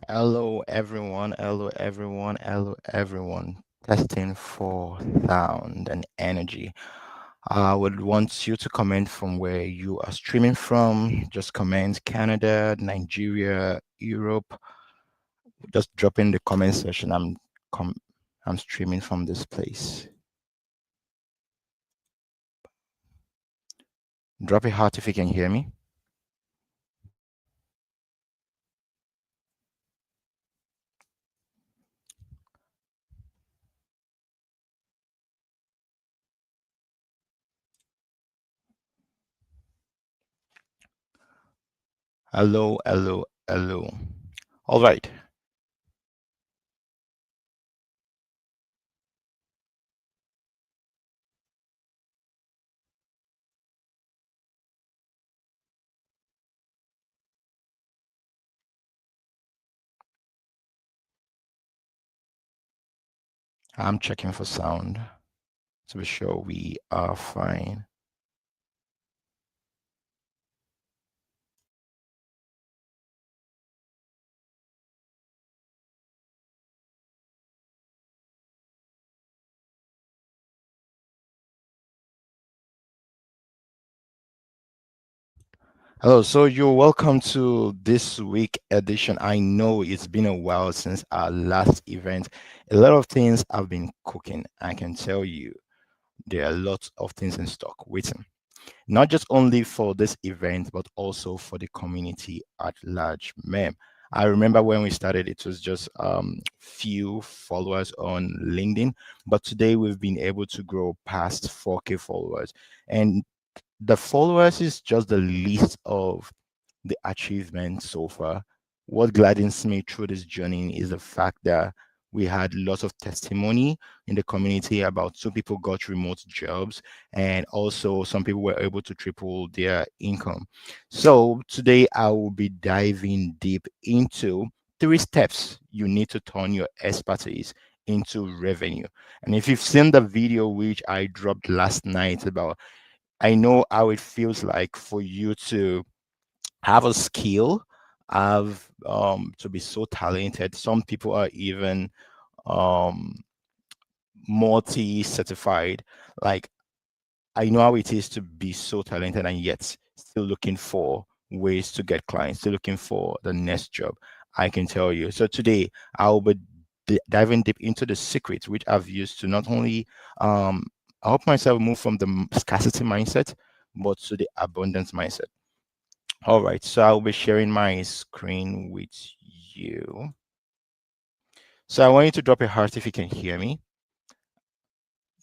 Hello everyone, hello everyone, hello everyone. Testing for sound and energy. I would want you to comment from where you are streaming from. Just comment Canada, Nigeria, Europe. Just drop in the comment section. Com- I'm streaming from this place. Drop a heart if you can hear me. Hello, hello, hello. All right. I'm checking for sound to be sure we are fine. Hello, so you're welcome to this week edition. I know it's been a while since our last event. A lot of things have been cooking. I can tell you there are lots of things in stock waiting, not just only for this event, but also for the community at large. Ma'am, I remember when we started, it was just few followers on LinkedIn, but today we've been able to grow past 4K followers. And the followers is just the least of the achievements so far. What gladdens me through this journey is the fact that we had lots of testimony in the community about two people got remote jobs, and also some people were able to triple their income. So today I will be diving deep into 3 steps you need to turn your expertise into revenue. And if you've seen the video which I dropped last night about, I know how it feels like for you to have a skill, have to be so talented. Some people are even um multi-certified. Like, I know how it is to be so talented and yet still looking for ways to get clients, still looking for the next job. I can tell you. So today I'll be diving deep into the secrets which I've used to not only um help myself move from the scarcity mindset, but to the abundance mindset. All right, so I'll be sharing my screen with you. So I want you to drop a heart if you can hear me.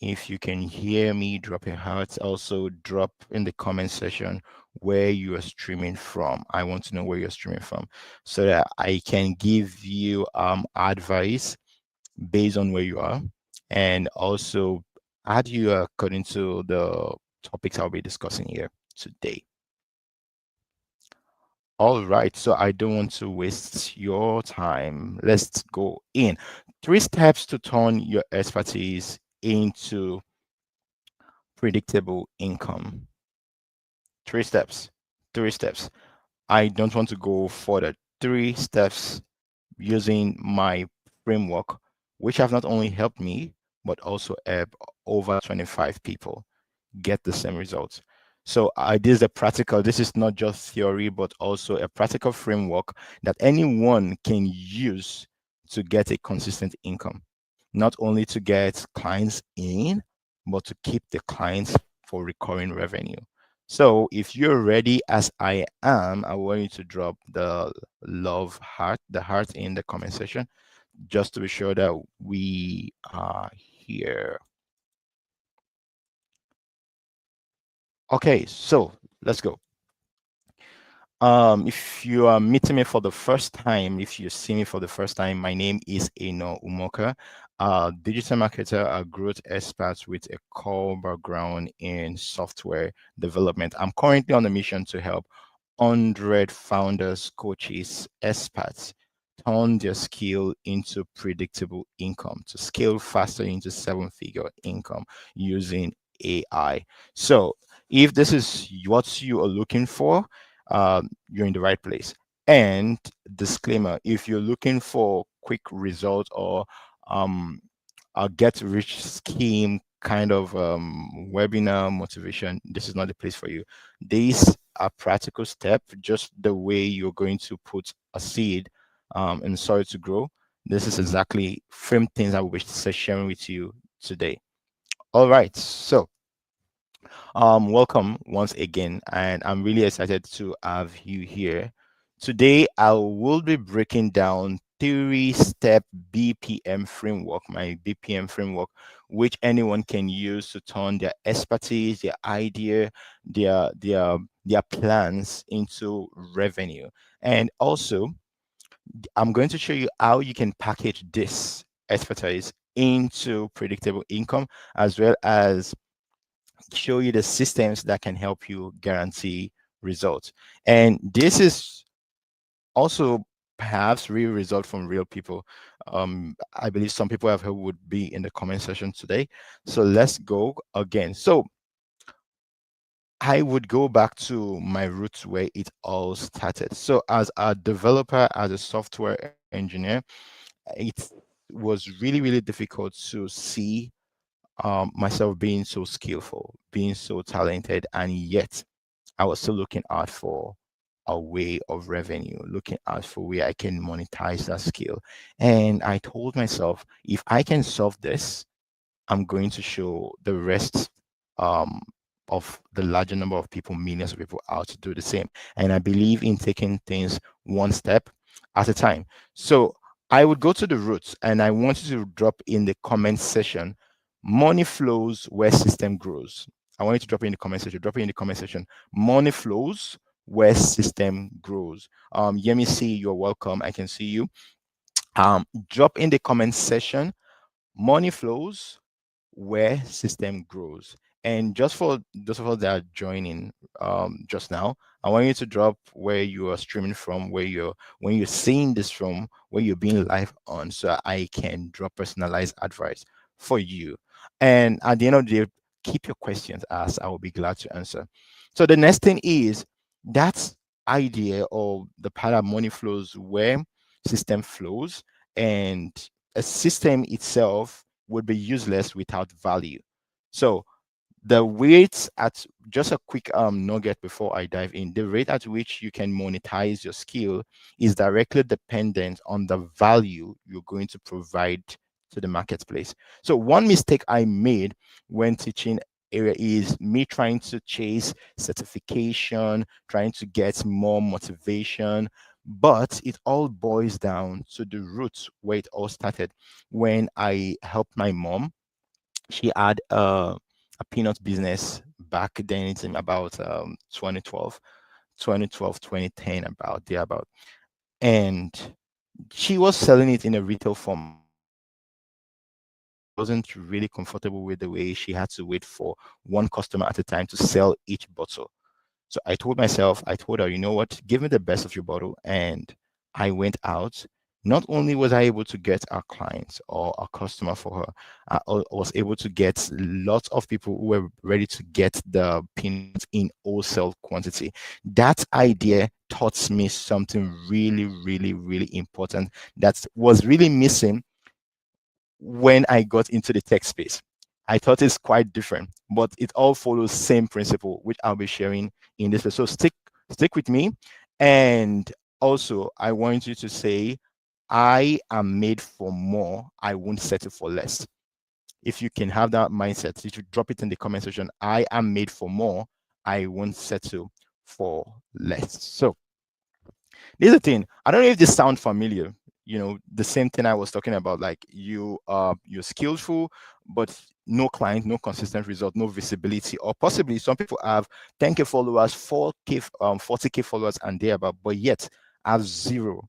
If you can hear me, drop a heart. Also, drop in the comment section where you are streaming from. I want to know where you're streaming from so that I can give you advice based on where you are, and also add you according to the topics I'll be discussing here today. All right, so I don't want to waste your time. Let's go in. 3 steps to turn your expertise into predictable income. 3 steps. 3 steps. I don't want to go further. 3 steps using my framework, which have not only helped me, but also helped over 25 people get the same results. So this is a practical, this is not just theory, but also a practical framework that anyone can use to get a consistent income, not only to get clients in, but to keep the clients for recurring revenue. So if you're ready as I am, I want you to drop the love heart, the heart in the comment section, just to be sure that we are here. Okay, so let's go. If you are meeting me for the first time, if you see me for the first time, my name is Eno Umoka, digital marketer, a growth expert with a core background in software development. I'm currently on a mission to help 100 founders, coaches, experts turn their skill into predictable income, to scale faster into 7-figure income using AI. So if this is what you are looking for, you're in the right place. And disclaimer, if you're looking for quick results or um, a get rich scheme kind of webinar motivation, this is not the place for you. These are practical steps, just the way you're going to put a seed in soil to grow. This is exactly frame things I will be sharing with you today. All right, so welcome once again, and I'm really excited to have you here. Today, I will be breaking down three-step BPM framework, my BPM framework, which anyone can use to turn their expertise, their idea, their plans into revenue. And also, I'm going to show you how you can package this expertise into predictable income, as well as show you the systems that can help you guarantee results. And this is also perhaps real result from real people. I believe some people have heard would be in the comment section today. So let's go again. So I would go back to my roots where it all started. So as a developer, as a software engineer, it was really, really difficult to see myself being so skillful, being so talented, and yet I was still looking out for a way of revenue, looking out for where I can monetize that skill. And I told myself, if I can solve this, I'm going to show the rest um, of the larger number of people, millions of people out to do the same. And I believe in taking things one step at a time. So I would go to the roots and I want you to drop in the comment section, money flows where system grows. I want you to drop it in the comment section, drop it in the comment section. Money flows where system grows. Yemi C, you're welcome. I can see you. Drop in the comment section, money flows where system grows. And just for those of us that are joining just now, I want you to drop where you are streaming from, where you're when you're seeing this from, where you're being live on, so I can drop personalized advice for you. And at the end of the day, keep your questions asked. I will be glad to answer. So the next thing is that idea or the part of money flows where system flows, and a system itself would be useless without value. So the rates at just a quick nugget before I dive in, the rate at which you can monetize your skill is directly dependent on the value you're going to provide to the marketplace. So one mistake I made when teaching area is me trying to chase certification, trying to get more motivation, but it all boils down to the roots where it all started. When I helped my mom, she had a peanut business back then. It's in about 2012, 2010, about there about. And she was selling it in a retail format, and she wasn't really comfortable with the way she had to wait for one customer at a time to sell each bottle. So I told myself, I told her, you know what, give me the best of your bottle. And I went out. Not only was I able to get a client or a customer for her, was able to get lots of people who were ready to get the peanuts in wholesale quantity. That idea taught me something really, really, really important that was really missing when I got into the tech space. I thought it's quite different, but it all follows same principle, which I'll be sharing in this. So stick with me. And also, I want you to say, I am made for more. I won't settle for less. If you can have that mindset, you should drop it in the comment section. I am made for more. I won't settle for less. So this is the thing. I don't know if this sounds familiar. You know, the same thing I was talking about. Like you're skillful, but no client, no consistent result, no visibility, or possibly some people have 10K followers, 4K, 40K followers, and thereabout, but yet have zero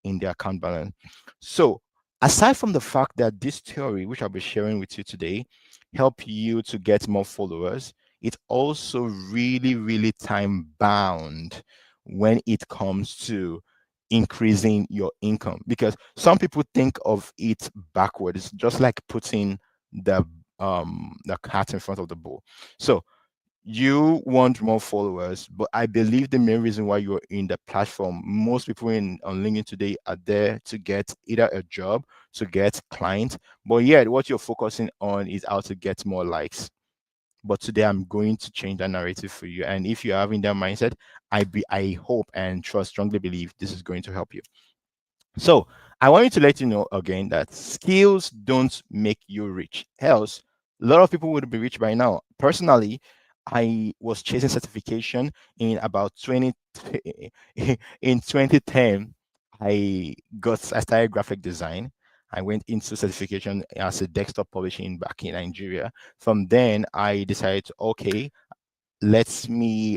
in their account balance. So aside from the fact that this theory, which I'll be sharing with you today, help you to get more followers, it's also really, really time bound when it comes to increasing your income, because some people think of it backwards, just like putting the cart in front of the bull. So You want more followers, but I believe the main reason why you're in the platform, most people in on LinkedIn today are there to get either a job, to get clients, but yet what you're focusing on is how to get more likes. But today I'm going to change that narrative for you. And if you're having that mindset, I hope and trust, strongly believe this is going to help you. So I want you to let you know again that skills don't make you rich. Else, a lot of people would be rich by now. Personally, I was chasing certification in about 20 in 2010. I started graphic design. I went into certification as a desktop publishing back in Nigeria. From then, I decided to, okay, lets me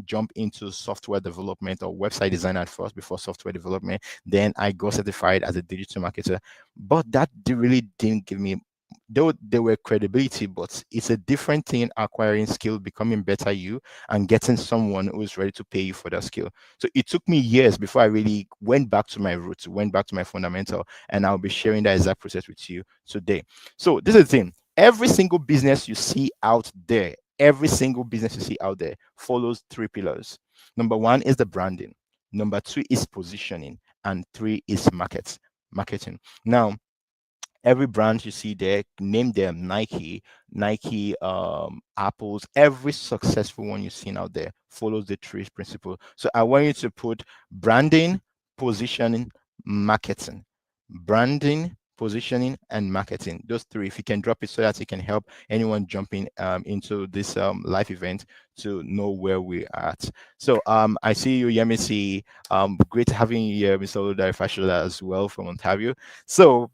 jump into software development or website design at first before software development. Then I got certified as a digital marketer, but that really didn't give me, though there were credibility, but it's a different thing acquiring skill, becoming better you, and getting someone who's ready to pay you for that skill. So it took me years before I really went back to my roots, went back to my fundamental, and I'll be sharing that exact process with you today. So this is the thing. Every single business you see out there, every single business you see out there follows three pillars. Number one is the branding. Number two is positioning, and three is marketing. Now, every brand you see there, name them: Nike, Apple's, every successful one you've seen out there follows the three principles. So I want you to put branding, positioning, marketing. Branding, positioning, and marketing. Those three, if you can drop it so that it can help anyone jumping into this live event to know where we're at. So I see you, Yemisi. Great having you here, Mr. Oludare Fashola, as well from Ontario. So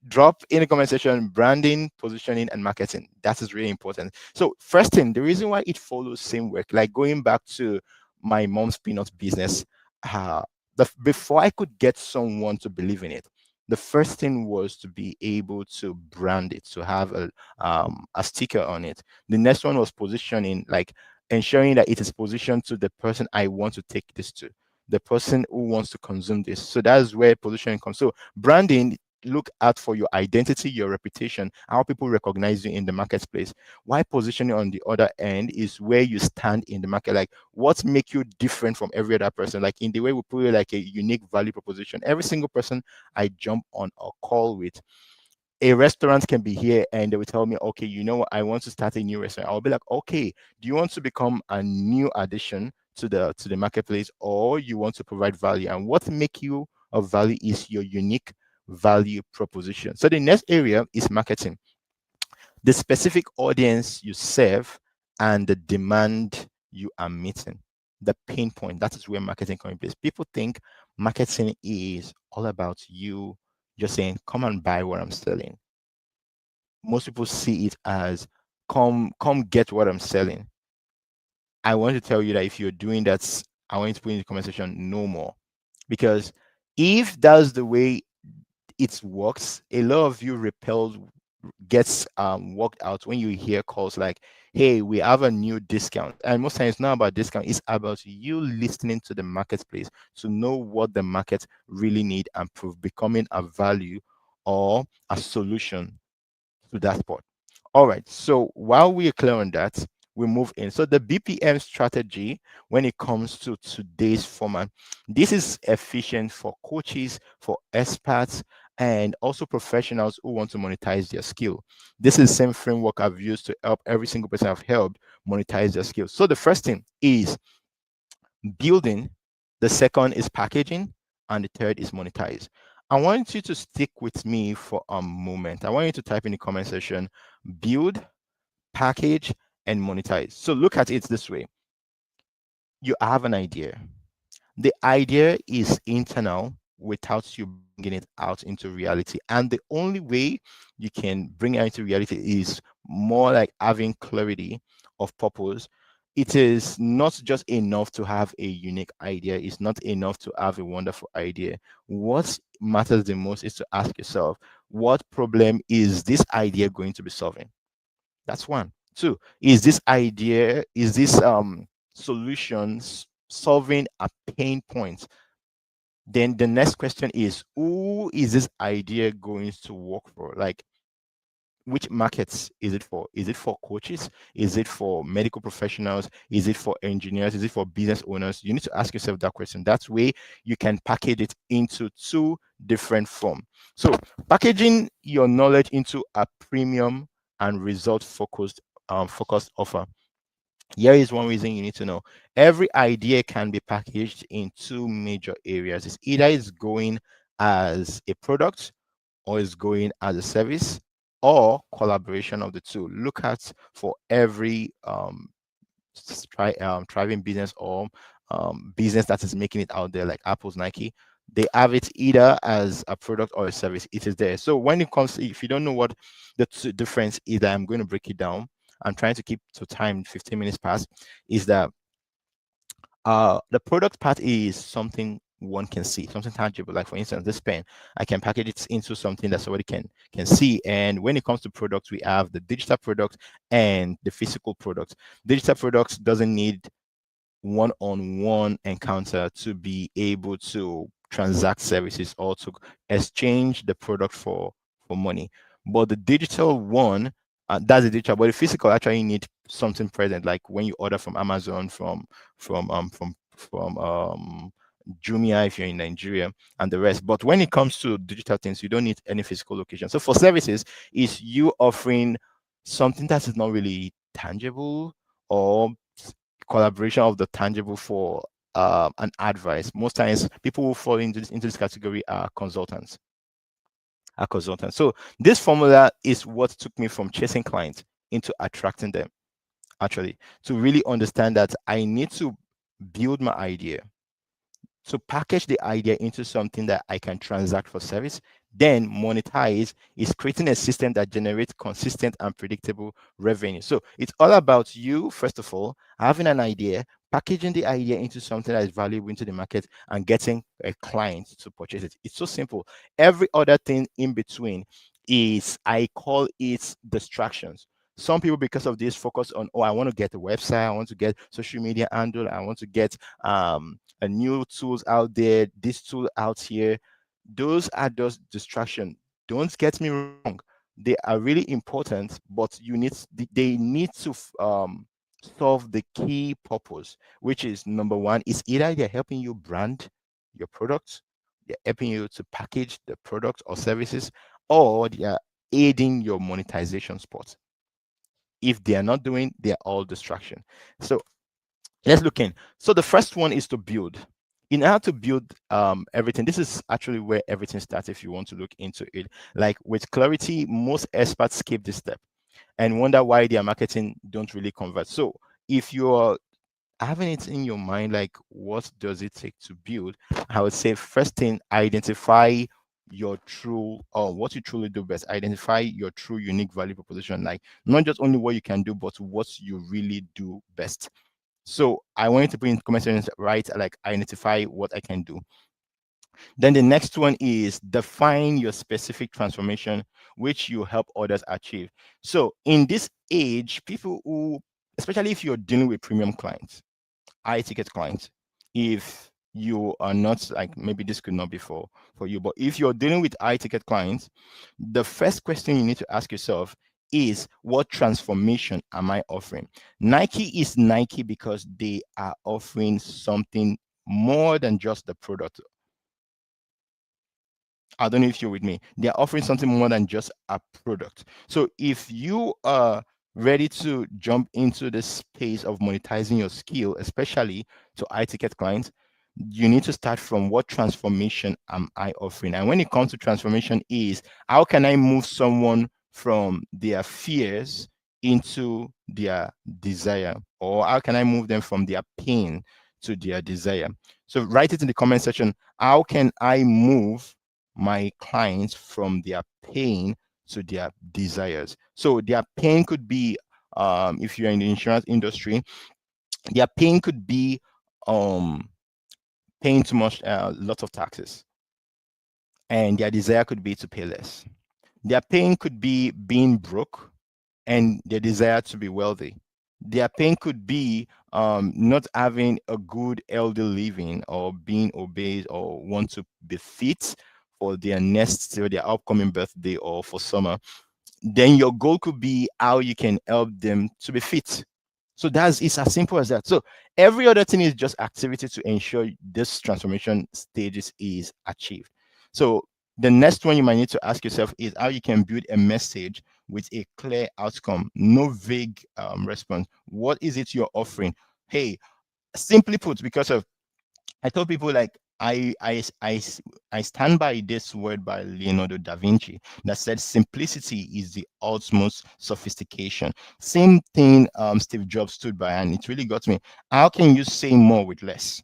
drop in the comment section branding, positioning, and marketing. That is really important. So first thing, the reason why it follows same work, like going back to my mom's peanut business, uh, before I could get someone to believe in it, the first thing was to be able to brand it, to have a sticker on it. The next one was positioning, like ensuring that it is positioned to the person I want to take this to, the person who wants to consume this. So that's where positioning comes. So branding, look out for your identity, your reputation, how people recognize you in the marketplace. Why positioning on the other end is where you stand in the market, like what make you different from every other person. Like in the way we put it, like a unique value proposition. Every single person I jump on a call with, a restaurant can be here and they will tell me, okay, you know what, I want to start a new restaurant. I'll be like, okay, do you want to become a new addition to the marketplace, or you want to provide value? And what make you of value is your unique value proposition. So the next area is marketing, the specific audience you serve and the demand you are meeting, the pain point. That is where marketing comes in place. People think marketing is all about you just saying, come and buy what I'm selling. Most people see it as, come get what I'm selling. I want to tell you that if you're doing that, I want you to put in the comment section no more. Because if that's the way it works, a lot of you repelled gets worked out when you hear calls like, hey, we have a new discount. And most times it's not about discount, it's about you listening to the marketplace to know what the market really need and prove becoming a value or a solution to that spot. All right. So while we are clear on that, we move in. So the BPM strategy, when it comes to today's format, this is efficient for coaches, for experts, and also professionals who want to monetize their skill. This is the same framework I've used to help every single person I've helped monetize their skills. So the first thing is building, the second is packaging, and the third is monetize. I want you to stick with me for a moment. I want you to type in the comment section build, package, and monetize. So look at it this way: you have an idea. The idea is internal without you bringing it out into reality. And the only way you can bring it into reality is more like having clarity of purpose. It is not just enough to have a unique idea, it's not enough to have a wonderful idea. What matters the most is to ask yourself, what problem is this idea going to be solving? That's one. Two, is this solutions solving a pain point? Then the next question is, who is this idea going to work for? Like, which markets is it for? Is it for coaches? Is it for medical professionals? Is it for engineers? Is it for business owners? You need to ask yourself that question. That way you can package it into two different form. So packaging your knowledge into a premium and result focused offer. Here is one reason you need to know. Every idea can be packaged in two major areas. It's either it's going as a product or is going as a service or collaboration of the two. Look at for every thriving business or business that is making it out there, like Apple's Nike. They have it either as a product or a service. It is there. So when it comes, if you don't know what the difference is, that I'm going to break it down. I'm trying to keep to time. 15 minutes past. Is that the product part is something one can see, something tangible. Like for instance, this pen, I can package it into something that somebody can see. And when it comes to products, we have the digital product and the physical product. Digital products doesn't need one-on-one encounter to be able to transact services or to exchange the product for money. But the digital one, that's the digital, but the physical actually need something present, like when you order from Amazon, from Jumia if you're in Nigeria and the rest. But when it comes to digital things, you don't need any physical location. So for services, is you offering something that is not really tangible or collaboration of the tangible for an advice. Most times, people who fall into this category are consultants. So this formula is what took me from chasing clients into attracting them. Actually, to really understand that I need to build my idea, to package the idea into something that I can transact for service, then monetize, is creating a system that generates consistent and predictable revenue. So it's all about you, first of all, having an idea, packaging the idea into something that is valuable into the market, and getting a client to purchase it. It's so simple. Every other thing in between is, I call it distractions. Some people, because of this, focus on, oh, I want to get a website, I want to get social media handle, I want to get a new tools out there, this tool out here. Those are just distraction. Don't get me wrong, they are really important, but they need to solve the key purpose, which is number one, is either they're helping you brand your products, they're helping you to package the products or services, or they are aiding your monetization spot. If they are not doing, they are all distraction. So let's look in. So the first one is to build. In order to build everything, this is actually where everything starts. If you want to look into it, like with clarity, most experts skip this step and wonder why their marketing don't really convert. So if you're having it in your mind, like what does it take to build, I would say first thing, identify your true, or what you truly do best. Identify your true unique value proposition, like not just only what you can do, but what you really do best. So I want you to put in comment sections, right? Like identify what I can do. Then the next one is define your specific transformation, which you help others achieve. So in this age, people who, especially if you're dealing with premium clients, high ticket clients, if you are not, like, maybe this could not be for you, but if you're dealing with high ticket clients, the first question you need to ask yourself is, what transformation am I offering? Nike is Nike because they are offering something more than just the product. I don't know if you're with me. They're offering something more than just a product. So if you are ready to jump into the space of monetizing your skill, especially to high ticket clients, you need to start from, what transformation am I offering? And when it comes to transformation, is how can I move someone from their fears into their desire, or how can I move them from their pain to their desire? So write it in the comment section. How can I move my clients from their pain to their desires? So their pain could be, if you're in the insurance industry, their pain could be um, paying too much, lots of taxes, and their desire could be to pay less. Their pain could be being broke, and their desire to be wealthy. Their pain could be not having a good elder living, or being obese, or want to be fit for their next or their upcoming birthday or for summer. Then your goal could be how you can help them to be fit. So that's it's as simple as that. So every other thing is just activity to ensure this transformation stages is achieved. So the next one you might need to ask yourself is how you can build a message with a clear outcome, no vague response. What is it you're offering? Hey, simply put, because of I tell people like I stand by this word by Leonardo da Vinci that said simplicity is the utmost sophistication. Same thing Steve Jobs stood by, and it really got me. How can you say more with less?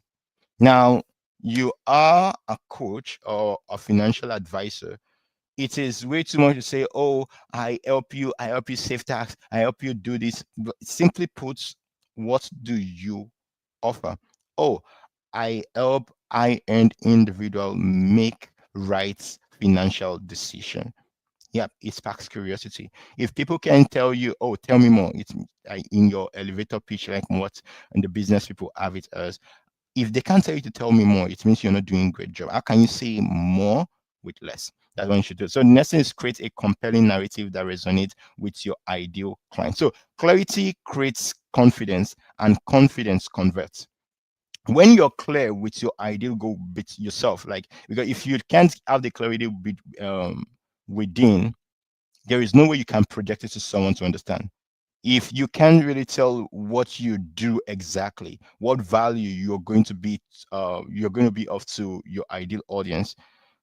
Now, you are a coach or a financial advisor. It is way too much to say, oh, I help you save tax, I help you do this. But simply put, what do you offer? Oh, I help high-end individual make right financial decision. Yep, it sparks curiosity. If people can tell you, oh, tell me more, it's in your elevator pitch, like what and the business people have it as. If they can't tell you to tell me more, it means you're not doing a great job. How can you say more with less? That's what you should do. So the next thing is create a compelling narrative that resonates with your ideal client. So clarity creates confidence, and confidence converts. When you're clear with your ideal goal with yourself, like because if you can't have the clarity within, there is no way you can project it to someone to understand. If you can't really tell what you do exactly, what value you're going to be of to your ideal audience,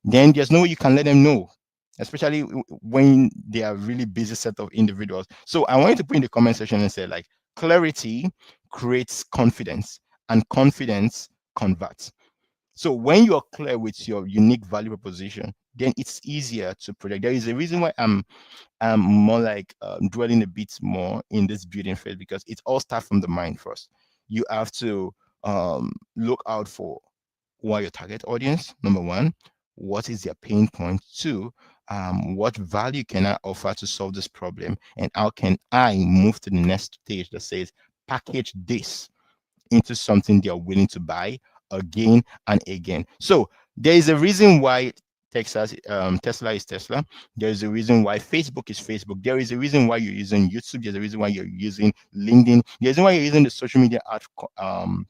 then there's no way you can let them know, especially when they are really busy set of individuals. So I want you to put in the comment section and say like clarity creates confidence, and confidence converts. So when you're clear with your unique value proposition, then it's easier to project. There is a reason why I'm more like dwelling a bit more in this building phase, because it all starts from the mind first. You have to look out for who are your target audience, number one. What is their pain point? Two, what value can I offer to solve this problem? And how can I move to the next stage that says, package this into something they are willing to buy again and again. So there is a reason why Tesla is Tesla. There is a reason why Facebook is Facebook. There is a reason why you're using YouTube. There's a reason why you're using LinkedIn. There's a reason why you're using the social media um,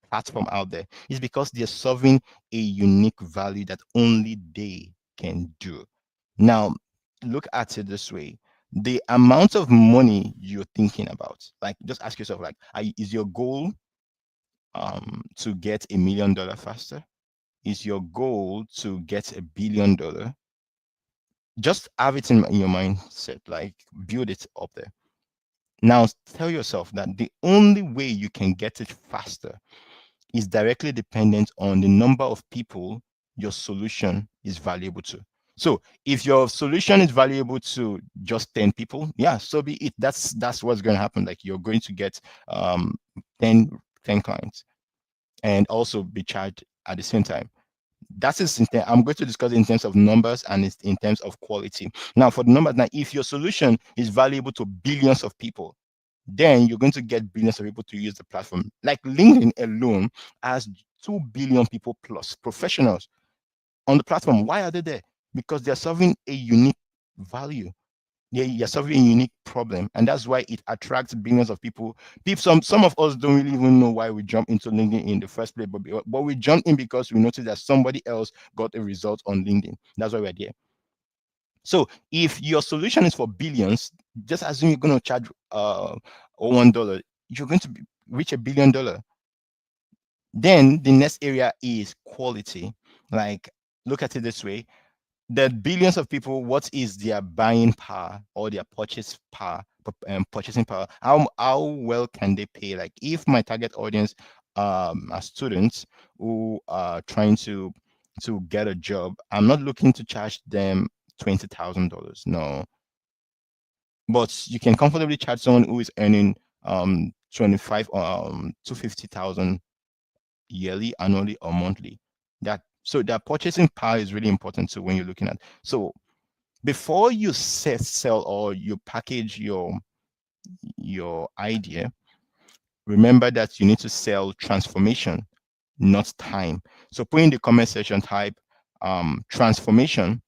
platform out there. It's because they're solving a unique value that only they can do. Now, look at it this way. The amount of money you're thinking about, like just ask yourself, like, is your goal to get $1 million faster? Is your goal to get $1 billion? Just have it in your mindset, like build it up there. Now tell yourself that the only way you can get it faster is directly dependent on the number of people your solution is valuable to. So if your solution is valuable to just 10 people, yeah, so be it. That's what's going to happen. Like you're going to get um 10 10 clients and also be charged at the same time. I'm going to discuss it in terms of numbers and it's in terms of quality. Now, for the numbers, now if your solution is valuable to billions of people, then you're going to get billions of people to use the platform. Like LinkedIn alone has 2 billion people plus professionals on the platform. Why are they there? Because they're solving a unique value. You're solving a unique problem, and that's why it attracts billions of people. Some of us don't really even know why we jump into LinkedIn in the first place, but we jump in because we noticed that somebody else got a result on LinkedIn. That's why we're there. So if your solution is for billions, just assume you're going to charge $1, you're going to reach $1 billion. Then the next area is quality. Like look at it this way: the billions of people, what is their buying power or their purchasing power? How well can they pay? Like if my target audience are students who are trying to get a job, I'm not looking to charge them $20,000. No, but you can comfortably charge someone who is earning 25 to 50,000 yearly, annually, or monthly. That purchasing power is really important too when you're looking at. So before you sell or you package your idea, remember that you need to sell transformation, not time. So put in the comment section type transformation,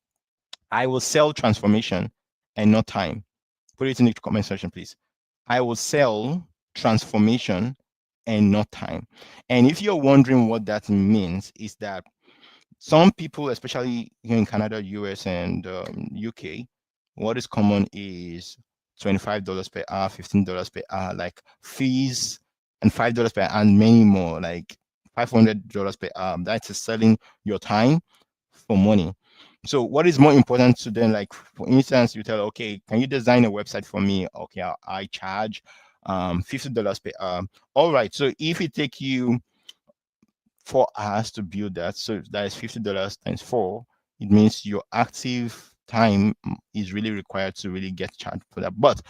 I will sell transformation and not time. Put it in the comment section, please. I will sell transformation and not time. And if you're wondering what that means, is that some people, especially here in Canada, US, and UK, what is common is $25 per hour, $15 per hour, like fees, and $5 per hour, and many more, like $500 per hour. That's selling your time for money. So what is more important to them? Like for instance, you tell, okay, can you design a website for me? Okay, I charge $50 per hour. All right. So if it take you 4 hours to build that, so that is $50 times four. It means your active time is really required to really get charged for that. But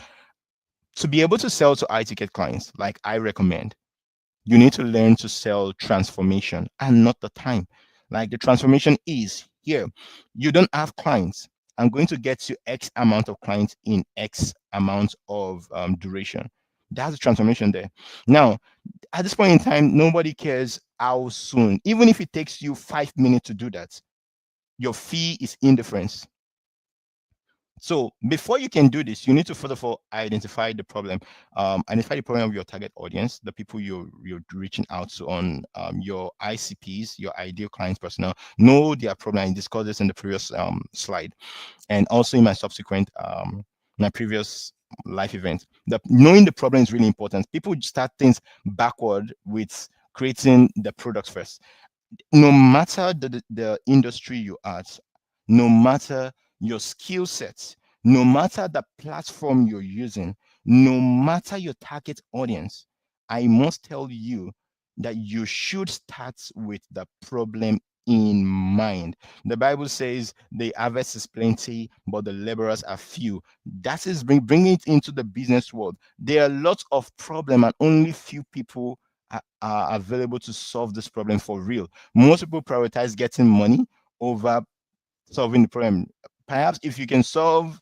to be able to sell to high ticket clients, like I recommend, you need to learn to sell transformation and not the time. Like the transformation is here. You don't have clients. I'm going to get you X amount of clients in X amount of duration. That's the transformation there. Now, at this point in time, nobody cares how soon. Even if it takes you 5 minutes to do that, your fee is indifference. So before you can do this, you need to first of all identify the problem. Identify the problem of your target audience, the people you're reaching out to on your ICPs, your ideal clients personnel. Know their problem. I discussed this in the previous slide, and also in my previous life event. Knowing the problem is really important. People start things backward with creating the products first. No matter the industry you are at, no matter your skill sets, no matter the platform you're using, no matter your target audience, I must tell you that you should start with the problem in mind. The Bible says the harvest is plenty, but the laborers are few. That is bringing it into the business world. There are lots of problem and only few people are available to solve this problem for real. Most people prioritize getting money over solving the problem. Perhaps if you can solve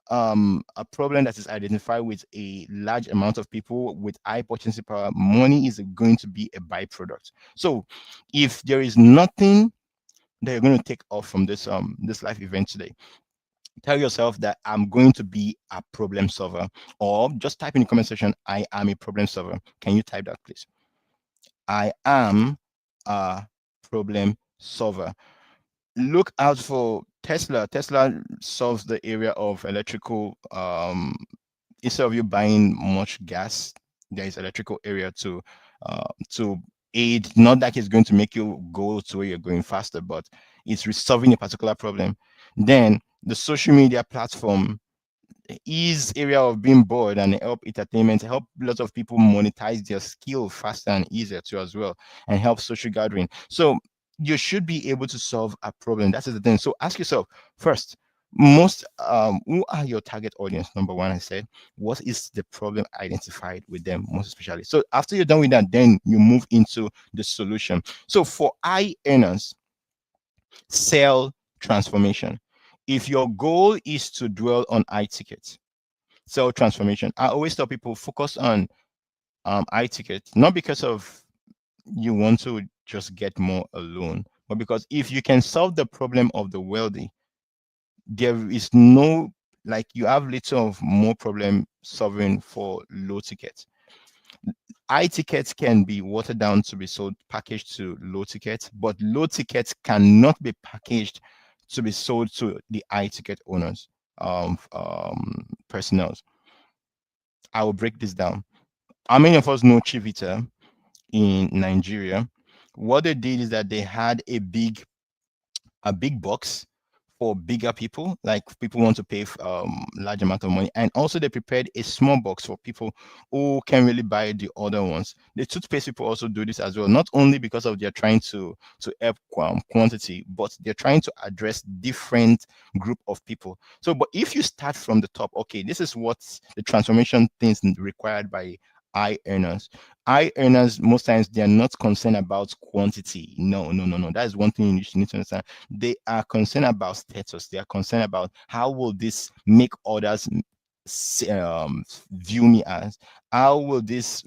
a problem that is identified with a large amount of people with high purchasing power, money is going to be a byproduct. So if there is nothing that you're going to take off from this life event today, tell yourself that I'm going to be a problem solver, or just type in the comment section, I am a problem solver. Can you type that, please? I am a problem solver. Look out for Tesla. Tesla solves the area of electrical. Instead of you buying much gas, there is electrical area to aid. Not that it's going to make you go to where you're going faster, but it's resolving a particular problem. Then the social media platform is area of being bored and help entertainment, help lots of people monetize their skill faster and easier too as well, and help social gathering. So you should be able to solve a problem. That is the thing. So ask yourself first, most who are your target audience? Number one, I said, what is the problem identified with them most especially? So after you're done with that, then you move into the solution. So for high earners, sell transformation. If your goal is to dwell on high tickets, sell transformation. I always tell people focus on high tickets, not because of you want to just get more alone, but because if you can solve the problem of the wealthy, there is no, like, you have little of more problem solving for low tickets. High tickets can be watered down to be sold packaged to low tickets, but low tickets cannot be packaged to be sold to the high ticket owners, personnel. I will break this down. How many of us know Chivita in Nigeria? What they did is that they had a big box for bigger people, like people want to pay large amount of money, and also they prepared a small box for people who can really buy the other ones. The toothpaste people also do this as well, not only because of they're trying to help quantity, but they're trying to address different group of people. So, but if you start from the top, okay, this is what the transformation things required by high earners. High earners, most times they are not concerned about quantity. No, no, no, no. That is one thing you need to understand. They are concerned about status. They are concerned about how will this make others view me as? How will this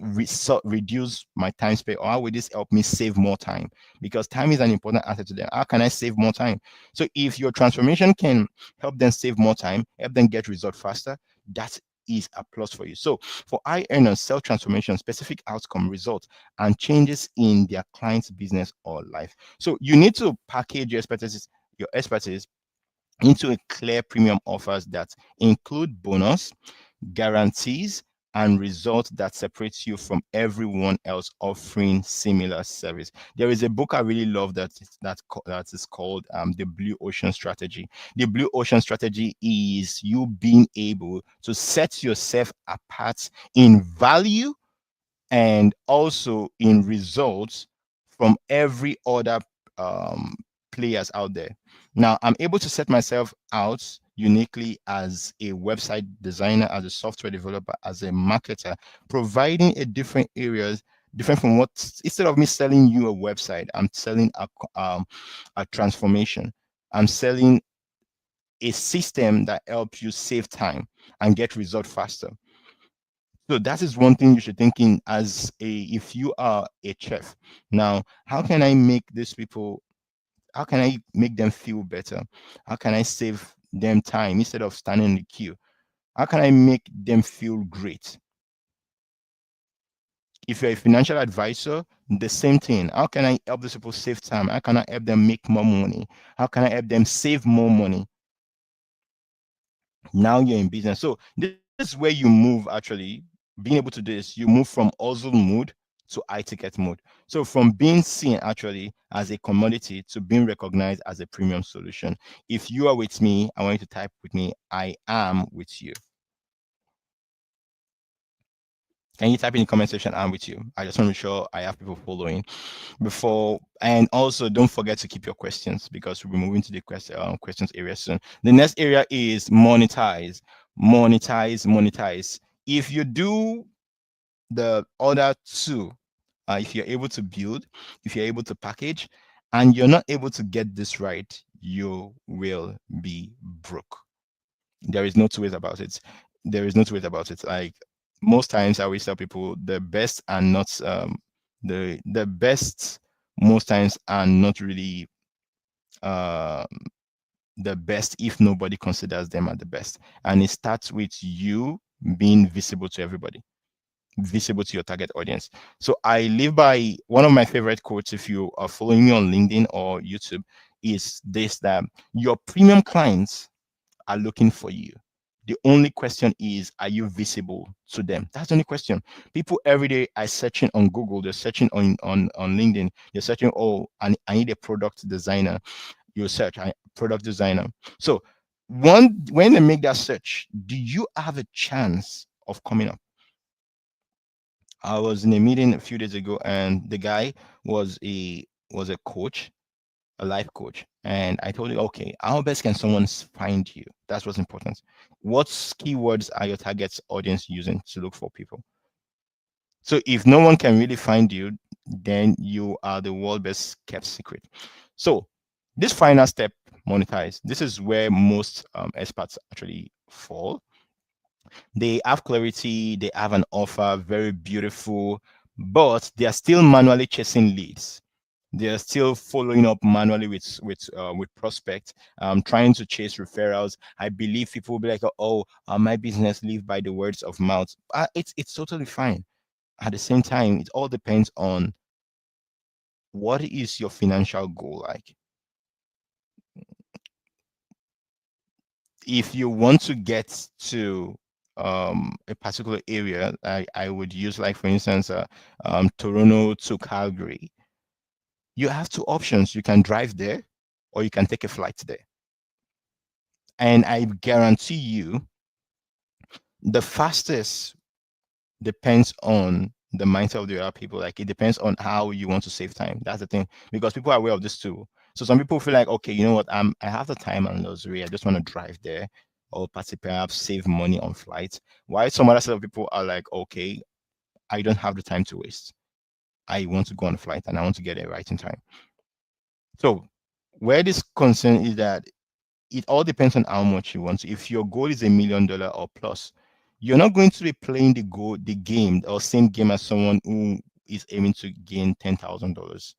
reduce my time spent, or how will this help me save more time? Because time is an important asset to them. How can I save more time? So if your transformation can help them save more time, help them get results faster, that is a plus for you. So for high earners, self transformation, specific outcome, results, and changes in their client's business or life. So you need to package your expertise into a clear premium offers that include bonus, guarantees, and results that separates you from everyone else offering similar service. There is a book I really love that is called The Blue Ocean Strategy. The Blue Ocean Strategy is you being able to set yourself apart in value and also in results from every other um, players out there. Now, I'm able to set myself out uniquely as a website designer, as a software developer, as a marketer, providing a different areas, different from what, instead of me selling you a website, I'm selling a transformation. I'm selling a system that helps you save time and get result faster. So that is one thing you should think in as a if you are a chef. Now, how can I make these people, how can I make them feel better? How can I save them time instead of standing in the queue? How can I make them feel great? If you're a financial advisor, the same thing. How can I help these people save time? How can I help them make more money? How can I help them save more money? Now you're in business. So this is where you move actually. Being able to do this, you move from hustle mode to high ticket mode. So from being seen actually as a commodity to being recognized as a premium solution. If you are with me, I want you to type with me, I am with you. Can you type in the comment section, I'm with you? I just want to make sure I have people following before. And also don't forget to keep your questions because we'll be moving to the questions area soon. The next area is monetize, monetize, monetize. If you do the other two, if you're able to build, if you're able to package, and you're not able to get this right, you will be broke. There is no two ways about it. There is no two ways about it. Like most times, I always tell people the best are not the best. Most times are not really uh, the best if nobody considers them as the best. And it starts with you being visible to everybody, visible to your target audience. So I live by one of my favorite quotes. If you are following me on LinkedIn or YouTube, is this: that your premium clients are looking for you. The only question is, are you visible to them? That's the only question. People every day are searching on Google, they're searching on LinkedIn, they're searching, oh, I need a product designer. You search product designer. So when they make that search, do you have a chance of coming up? I was in a meeting a few days ago, and the guy was a coach, a life coach, and I told him, okay, how best can someone find you? That's what's important. What keywords are your target audience using to look for people? So if no one can really find you, then you are the world best kept secret. So this final step, monetize. This is where most experts actually fall. They have clarity, they have an offer, very beautiful, but they are still manually chasing leads. They are still following up manually with prospects, trying to chase referrals. I believe people will be like, "Oh, my business live by the words of mouth." It's totally fine. At the same time, it all depends on what is your financial goal like. If you want to get to a particular area, I would use, like, for instance, Toronto to Calgary. You have two options. You can drive there or you can take a flight there. And I guarantee you the fastest depends on the mindset of the other people. Like, it depends on how you want to save time. That's the thing. Because people are aware of this too. So some people feel like, okay, you know what, I have the time and luxury. I just want to drive there or perhaps save money on flights. Why some other set of people are like, okay, I don't have the time to waste. I want to go on a flight and I want to get there right in time. So where this concern is that it all depends on how much you want. If your goal is $1 million or plus, You're not going to be playing the game or same game as someone who is aiming to gain $10,000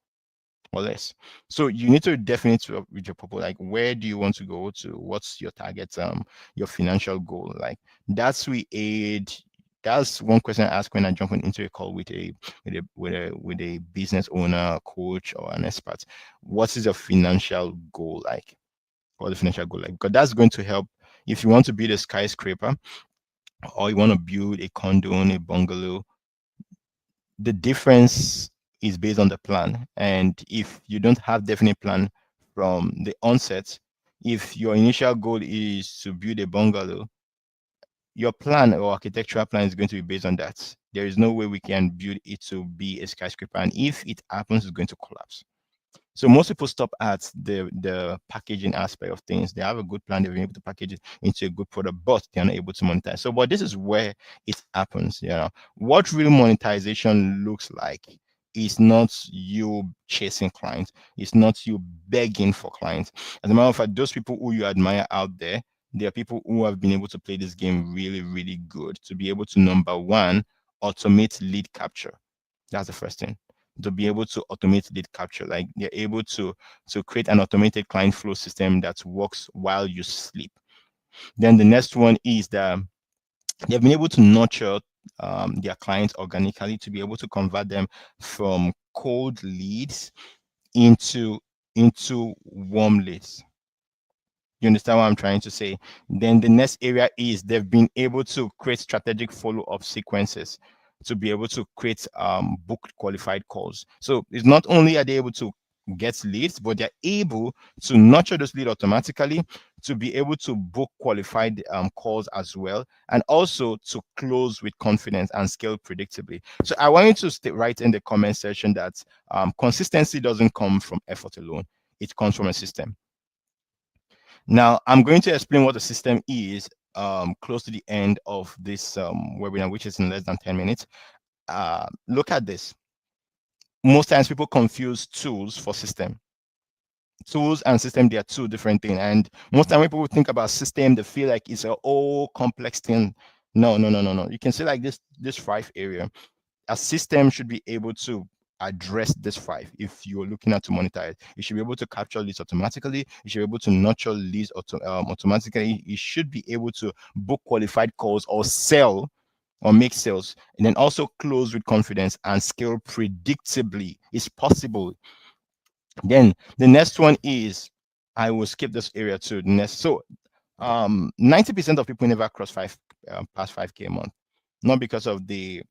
or less. So you need to definitely with your purpose, like where do you want to go to? What's your target? Your financial goal. Like that's we aid. That's one question I ask when I jump into a call with a business owner, coach, or an expert. What is your financial goal like? Or the financial goal like? Because that's going to help if you want to build a skyscraper or you want to build a condo, a bungalow. The difference is based on the plan. And if you don't have definite plan from the onset, if your initial goal is to build a bungalow, your plan or architectural plan is going to be based on that. There is no way we can build it to be a skyscraper. And if it happens, it's going to collapse. So most people stop at the packaging aspect of things. They have a good plan, they've been able to package it into a good product, but they're not able to monetize. So, but this is where it happens. What real monetization looks like is not you chasing clients, it's not you begging for clients. As a matter of fact, those people who you admire out there, they are people who have been able to play this game really, really good to be able to number one, automate lead capture. That's the first thing, to be able to automate lead capture. Like they're able to create an automated client flow system that works while you sleep. Then the next one is that they've been able to nurture their clients organically to be able to convert them from cold leads into warm leads. You understand what I'm trying to say? Then the next area is they've been able to create strategic follow-up sequences to be able to create booked qualified calls. So it's not only are they able to get leads, but they're able to nurture those leads automatically to be able to book qualified calls as well, and also to close with confidence and scale predictably. So I want you to write in the comment section that consistency doesn't come from effort alone; it comes from a system. Now, I'm going to explain what the system is close to the end of this webinar, which is in less than 10 minutes. Look at this. Most times people confuse tools for system. Tools and system, they are two different things. And most time when people think about system, they feel like it's a whole complex thing. No, no, no, no, no. You can see like this five area. A system should be able to address this five. If you're looking at to monetize, you should be able to capture leads automatically. You should be able to nurture leads automatically. You should be able to book qualified calls or sell or make sales, and then also close with confidence and scale predictably. It's possible. Then the next one is, I will skip this area to the next. So 90% of people never cross past 5K a month, not because of the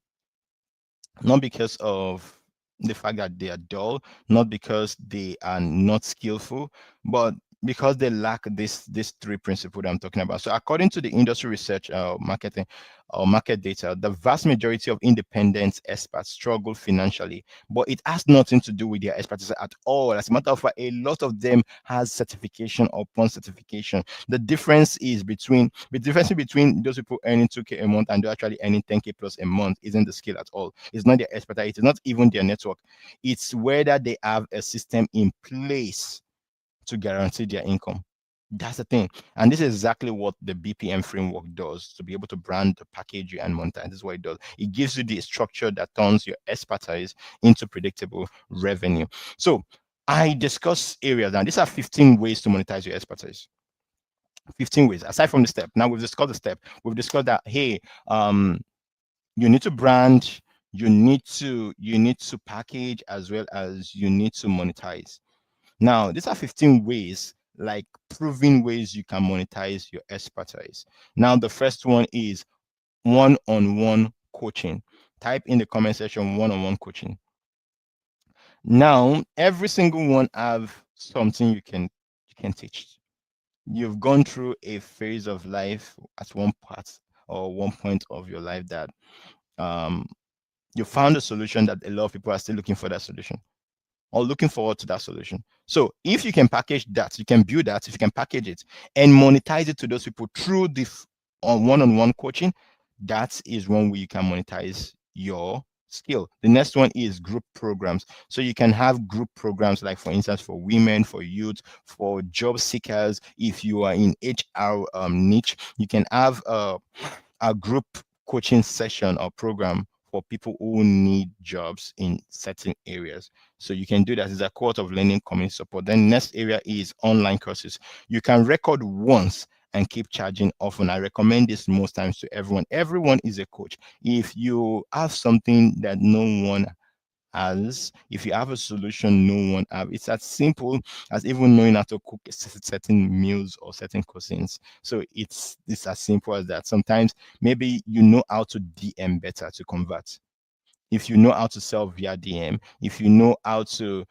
fact that they are dull, not because they are not skillful, but because they lack this three principle that I'm talking about. So according to the industry research, marketing or market data, the vast majority of independent experts struggle financially, but it has nothing to do with their expertise at all. As a matter of fact, a lot of them has certification upon certification. The difference between those people earning 2K a month and they're actually earning 10K plus a month isn't the skill at all. It's not their expertise. It's not even their network. It's whether they have a system in place to guarantee their income. That's the thing. And this is exactly what the BPM framework does to be able to brand, package you, and monetize. This is what it does. It gives you the structure that turns your expertise into predictable revenue. So I discuss areas, and these are 15 ways to monetize your expertise. 15 ways aside from the step. Now we've discussed the step. We've discussed that, hey, you need to brand, you need to package, as well as you need to monetize. Now, these are 15 ways, like proven ways you can monetize your expertise. Now, the first one is one-on-one coaching. Type in the comment section one-on-one coaching. Now, every single one have something you can teach. You've gone through a phase of life at one part or one point of your life that um, you found a solution that a lot of people are still looking for that solution or looking forward to that solution. So if you can package that, you can build that, if you can package it and monetize it to those people through the one-on-one coaching, that is one way you can monetize your skill. The next one is group programs. So you can have group programs, like for instance, for women, for youth, for job seekers. If you are in HR niche, you can have a group coaching session or program for people who need jobs in certain areas. So you can do that. It's a cohort of learning community support. Then next area is online courses. You can record once and keep charging often. I recommend this most times to everyone. Everyone is a coach. If you have something that no one has, if you have a solution no one have, it's as simple as even knowing how to cook certain meals or certain cuisines. So it's as simple as that. Sometimes maybe you know how to DM better to convert. If you know how to sell via DM, if you know how to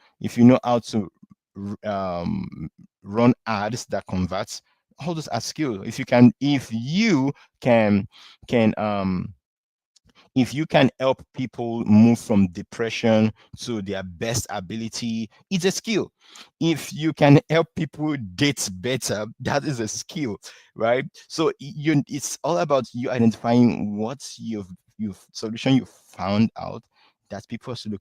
run ads that converts, all those are skill. Can can if you can help people move from depression to their best ability, it's a skill. If you can help people date better, that is a skill, right? So it's all about you identifying what's your solution you found out that people are still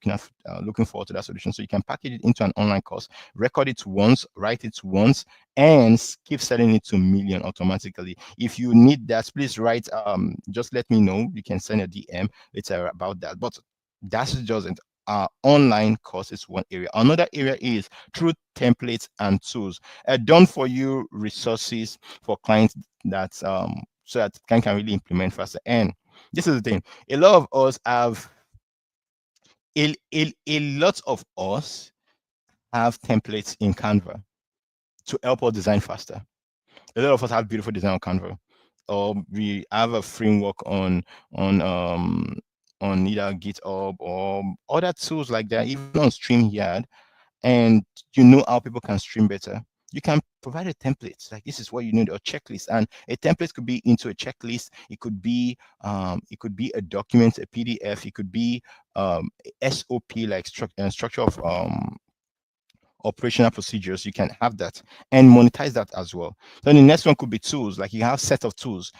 looking forward to that solution. So you can package it into an online course, record it once, write it once, and keep selling it to million automatically. If you need that, please write. Just let me know. You can send a DM later about that. But that's just it. Online course is one area. Another area is through templates and tools. Done for you resources for clients that so that can really implement faster. And this is the thing. A lot of us have a lot of us have templates in Canva to help us design faster. A lot of us have beautiful design on Canva, or we have a framework on um on either GitHub or other tools like that, even on StreamYard, and you know how people can stream better. You can provide a template like this is what you need, a checklist, and a template could be into a checklist. It could be a document, a PDF. It could be SOP like structure of operational procedures. You can have that and monetize that as well. Then the next one could be tools, like you have set of tools.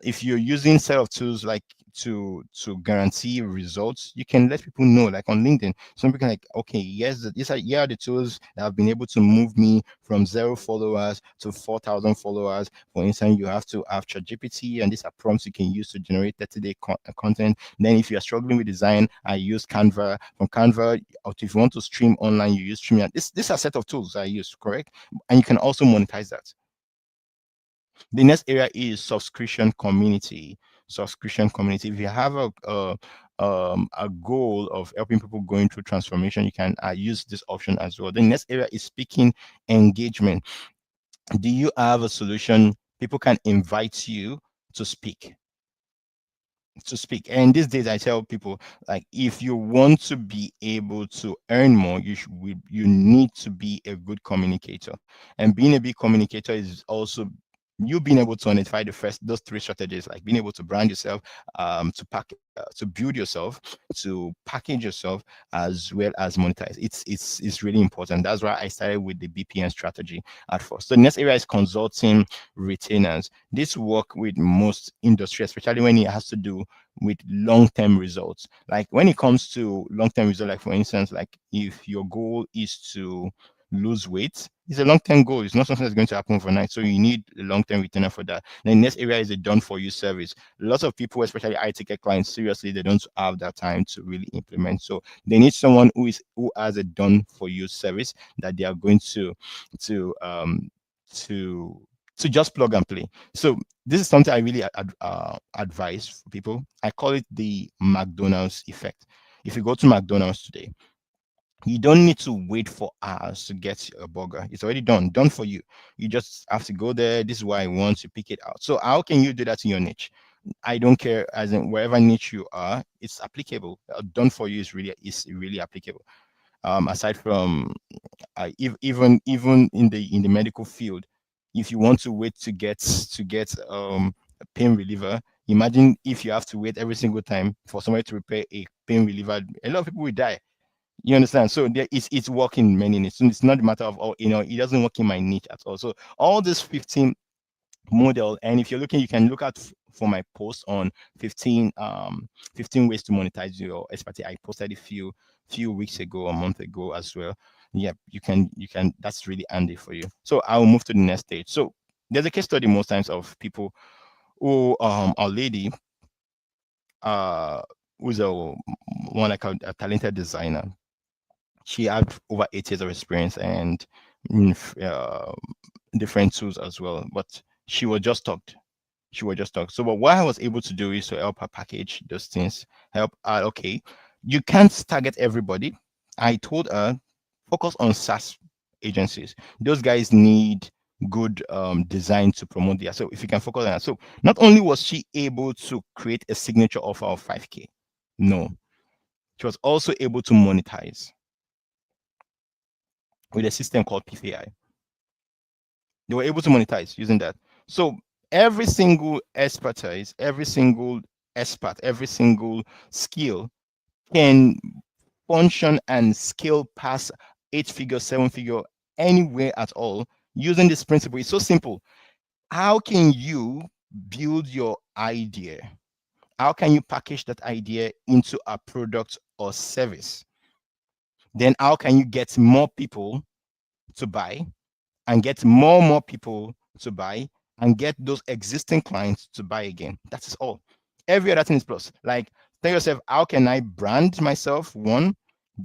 If you're using set of tools like to guarantee results, you can let people know, like on LinkedIn. Some people can like, okay, yes, here are the tools that have been able to move me from 0 followers to 4,000 followers. For instance, you have to have ChatGPT, and these are prompts you can use to generate 30-day content. Then if you are struggling with design, I use Canva. From Canva, or if you want to stream online, you use StreamYard. This are a set of tools I use, correct? And you can also monetize that. The next area is subscription community. Subscription community. If you have a goal of helping people going through transformation, you can use this option as well. The next area is speaking engagement. Do you have a solution? People can invite you to speak and these days I tell people, like, if you want to be able to earn more, you need to be a good communicator. And being a big communicator is also you being able to identify those three strategies, like being able to brand yourself, to build yourself, to package yourself, as well as monetize. It's really important. That's why I started with the BPN strategy at first. So the next area is consulting retainers. This work with most industry, especially when it has to do with long-term results. Like when it comes to long-term results, like for instance, like if your goal is to lose weight, it's a long-term goal. It's not something that's going to happen overnight. So you need a long-term retainer for that. The next area is a done-for-you service. Lots of people, especially high-ticket clients, seriously, they don't have that time to really implement. So they need someone who has a done-for-you service that they are going to to to just plug and play. So this is something I really advise for people. I call it the McDonald's effect. If you go to McDonald's today, you don't need to wait for hours to get a burger. It's already done for you. You just have to go there. This is what I want to pick it out. So how can you do that in your niche? I don't care, as in wherever niche you are, it's applicable. Done for you is really applicable. Aside from even in the medical field, if you want to wait to get a pain reliever, imagine if you have to wait every single time for somebody to repair a pain reliever. A lot of people will die. You understand? So it's working many niches. So it's not a matter of, oh, it doesn't work in my niche at all. So all these 15 model, and if you're looking, you can look out for my post on 15 ways to monetize your expertise. I posted a few weeks ago, a month ago as well. Yeah, you can that's really handy for you. So I'll move to the next stage. So there's a case study most times of people or a lady uh who's a one like a talented designer. She had over 8 years of experience and in different tools as well. But she was just stuck. She was just stuck. So, but what I was able to do is to help her package those things. Help her. Okay, you can't target everybody. I told her focus on SaaS agencies. Those guys need good design to promote their. So if you can focus on that. So not only was she able to create a signature offer of 5K, no, she was also able to monetize with a system called PCI. They were able to monetize using that. So every single expertise, every single expert, every single skill can function and scale past 8 figure, 7 figure, anywhere at all using this principle. It's so simple. How can you build your idea? How can you package that idea into a product or service? Then how can you get more people to buy and get more people to buy and get those existing clients to buy again? That is all. Every other thing is plus. Like tell yourself, how can I brand myself? One,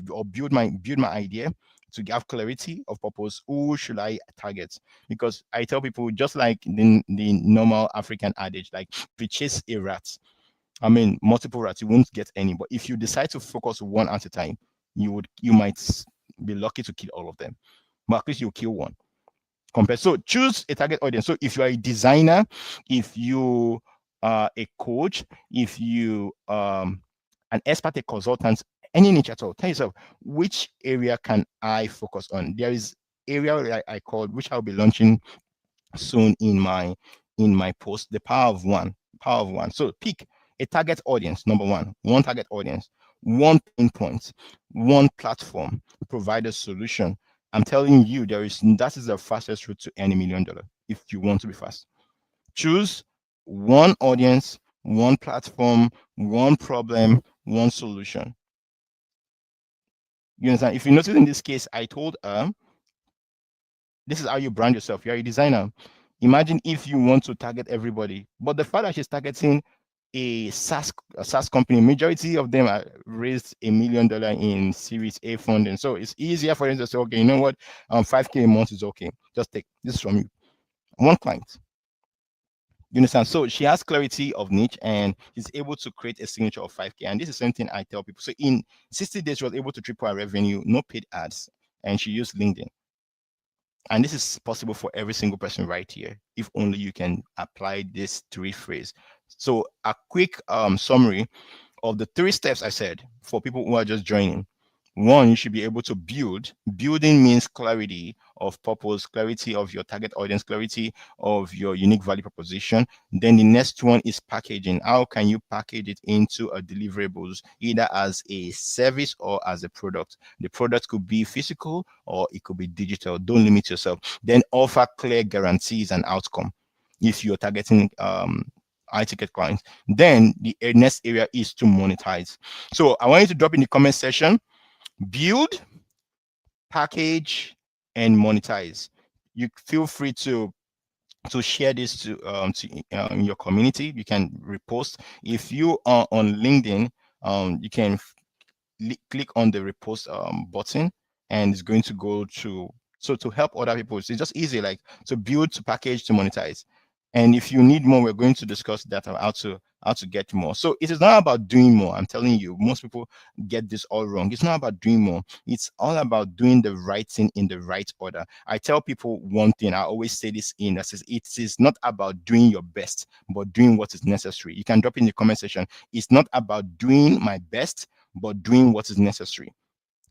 or build my idea to have clarity of purpose. Who should I target? Because I tell people, just like the normal African adage, like if you chase a rat, I mean multiple rats, you won't get any. But if you decide to focus one at a time, you might be lucky to kill all of them. But at least you'll kill one compared. So choose a target audience. So if you are a designer, if you are a coach, if you an expert, a consultant, any niche at all, tell yourself which area can I focus on. There is area that I called, which I'll be launching soon in my post, the power of one. Power of one. So pick a target audience. Number one target audience, one pain point, one platform, provide a solution. I'm telling you, that is the fastest route to any $1 million if you want to be fast. Choose one audience, one platform, one problem, one solution. You understand? If you notice in this case, I told her this is how you brand yourself. You're a designer. Imagine if you want to target everybody, but the fact that she's targeting a SaaS company, majority of them are raised $1 million in Series A funding. So it's easier for them to say, okay, you know what, 5K a month is okay. Just take this from you. One client. You understand? So she has clarity of niche and she's able to create a signature of 5K. And this is something I tell people. So in 60 days, she was able to triple her revenue, no paid ads, and she used LinkedIn. And this is possible for every single person right here, if only you can apply this three phrase. So a quick summary of the 3 steps I said for people who are just joining. One, you should be able to build. Building means clarity of purpose, clarity of your target audience, clarity of your unique value proposition. Then the next one is packaging. How can you package it into a deliverables, either as a service or as a product? The product could be physical or it could be digital. Don't limit yourself. Then offer clear guarantees and outcome if you're targeting high ticket clients. Then the next area is to monetize. So I want you to drop in the comment section, build, package, and monetize. You feel free to share this to in your community. You can repost. If you are on LinkedIn, you can click on the repost button, and it's going to go to help other people. So it's just easy, like to build, to package, to monetize. And if you need more, we're going to discuss that how to get more. So it is not about doing more. I'm telling you, most people get this all wrong. It's not about doing more. It's all about doing the right thing in the right order. I tell people one thing. I always say this in that says it is not about doing your best, but doing what is necessary. You can drop in the comment section. It's not about doing my best, but doing what is necessary.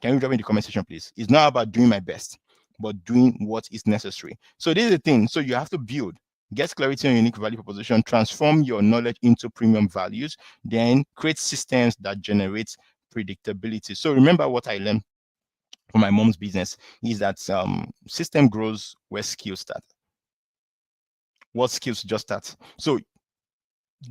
Can you drop in the comment section, please? It's not about doing my best, but doing what is necessary. So this is the thing. So you have to build, get clarity on unique value proposition, transform your knowledge into premium values, then create systems that generate predictability. So remember what I learned from my mom's business is that system grows where skills start. What skills just start? So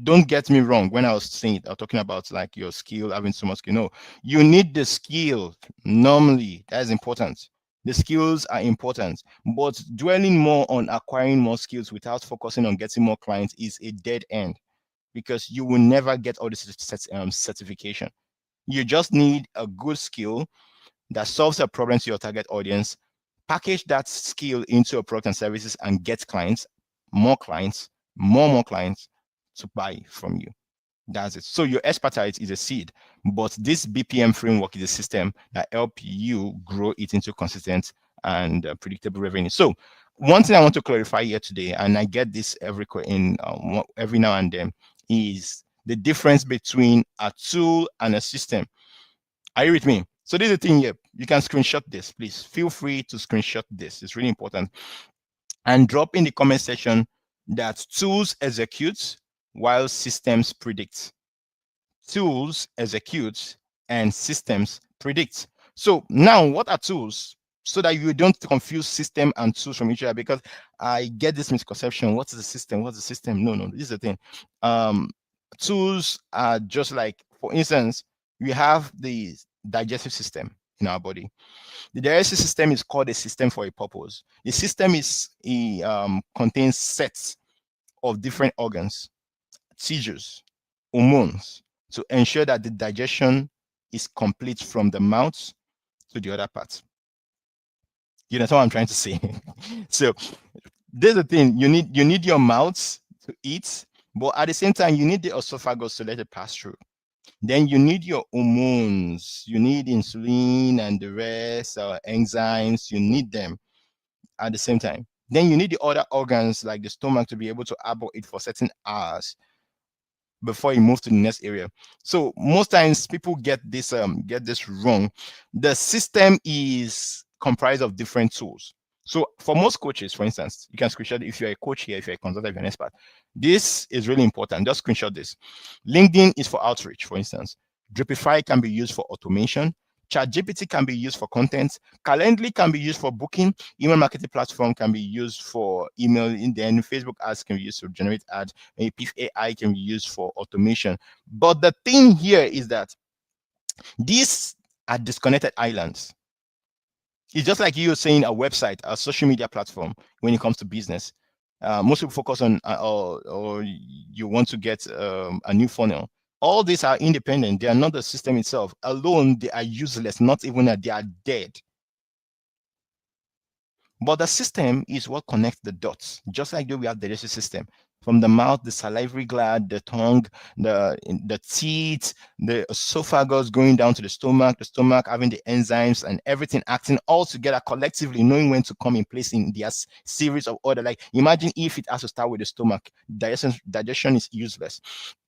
don't get me wrong. When I was saying, I was talking about like your skill, having so much skill. No, you need the skill. Normally, that is important. The skills are important, but dwelling more on acquiring more skills without focusing on getting more clients is a dead end, because you will never get all this certification. You just need a good skill that solves a problem to your target audience, package that skill into a product and services, and get clients, more clients to buy from you. That's it. So your expertise is a seed, but this BPM framework is a system that help you grow it into consistent and predictable revenue. So one thing I want to clarify here today, and I get this every now and then, is the difference between a tool and a system. Are you with me? So this is the thing here. You can screenshot this, please. Feel free to screenshot this. It's really important. And drop in the comment section that tools execute while systems predict. Tools execute and systems predict. So now what are tools? So that you don't confuse system and tools from each other, because I get this misconception. What is the system? What's the system? No, this is the thing. Um, Tools are just like, for instance, we have the digestive system in our body. The digestive system is called a system for a purpose. The system contains sets of different organs, tissues, hormones, to ensure that the digestion is complete from the mouth to the other parts. You know what I'm trying to say? So there's the thing. You need your mouth to eat, but at the same time, you need the esophagus to let it pass through. Then you need your hormones. You need insulin and the rest, enzymes. You need them at the same time. Then you need the other organs like the stomach to be able to absorb it for certain hours before you move to the next area. So most times people get this wrong. The system is comprised of different tools. So for most coaches, for instance, you can screenshot if you're a coach here, if you're a consultant, if you're an expert. This is really important. Just screenshot this. LinkedIn is for outreach, for instance. Dripify can be used for automation. ChatGPT can be used for content. Calendly can be used for booking. Email marketing platform can be used for email. And then Facebook ads can be used to generate ads. Maybe PIF AI can be used for automation. But the thing here is that these are disconnected islands. It's just like you saying a website, a social media platform when it comes to business. Most people focus on, or you want to get a new funnel. All these are independent. They are not the system itself. Alone, they are useless. Not even that, they are dead. But the system is what connects the dots, just like we have the digestive system. From the mouth, the salivary gland, the tongue, the teeth, the esophagus going down to the stomach having the enzymes and everything acting all together collectively, knowing when to come in place in their series of order. Like imagine if it has to start with the stomach, digestion is useless.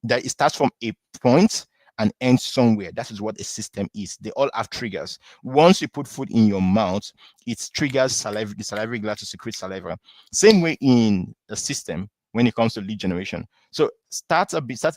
That it starts from a point and ends somewhere. That is what a system is. They all have triggers. Once you put food in your mouth, it triggers the salivary gland to secrete saliva. Same way in the system when it comes to lead generation. So smart business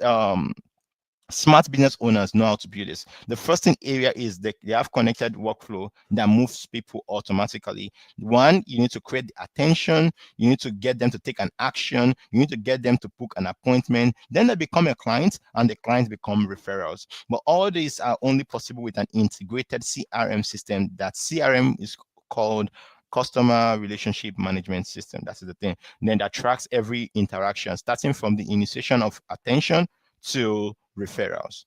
owners know how to build this. The first thing area is they have connected workflow that moves people automatically. One, you need to create the attention. You need to get them to take an action. You need to get them to book an appointment. Then they become a client, and the clients become referrals. But all these are only possible with an integrated CRM system. That CRM is called customer relationship management system. That's the thing. Then that tracks every interaction, starting from the initiation of attention to referrals.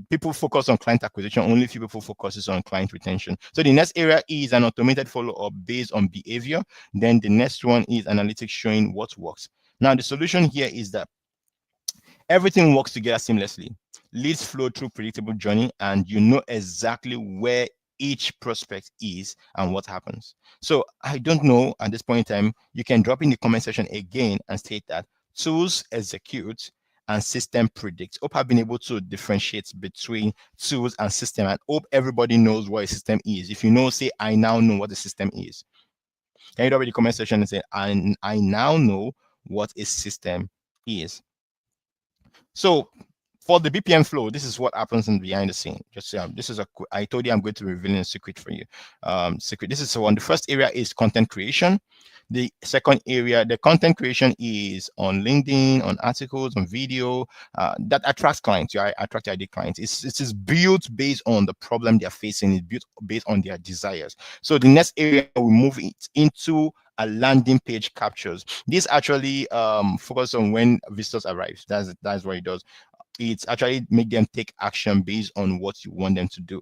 People focus on client acquisition, only few people focuses on client retention. So the next area is an automated follow-up based on behavior. Then the next one is analytics showing what works. Now the solution here is that everything works together seamlessly. Leads flow through predictable journey, and you know exactly where each prospect is and what happens. So I don't know at this point in time. You can drop in the comment section again and state that tools execute and system predict. Hope I've been able to differentiate between tools and system, and hope everybody knows what a system is. If you know, say I now know what a system is. Can you drop in the comment section and say I now know what a system is? So for the BPM flow, this is what happens in behind the scene. Just this is I told you I'm going to be revealing a secret for you. Secret. This is one. The first area is content creation. The second area, the content creation, is on LinkedIn, on articles, on video, that attracts clients. You attract your ideal clients. It is built based on the problem they're facing. It's built based on their desires. So the next area we move it into a landing page captures. This actually focus on when visitors arrive. That's what it does. It's actually make them take action based on what you want them to do.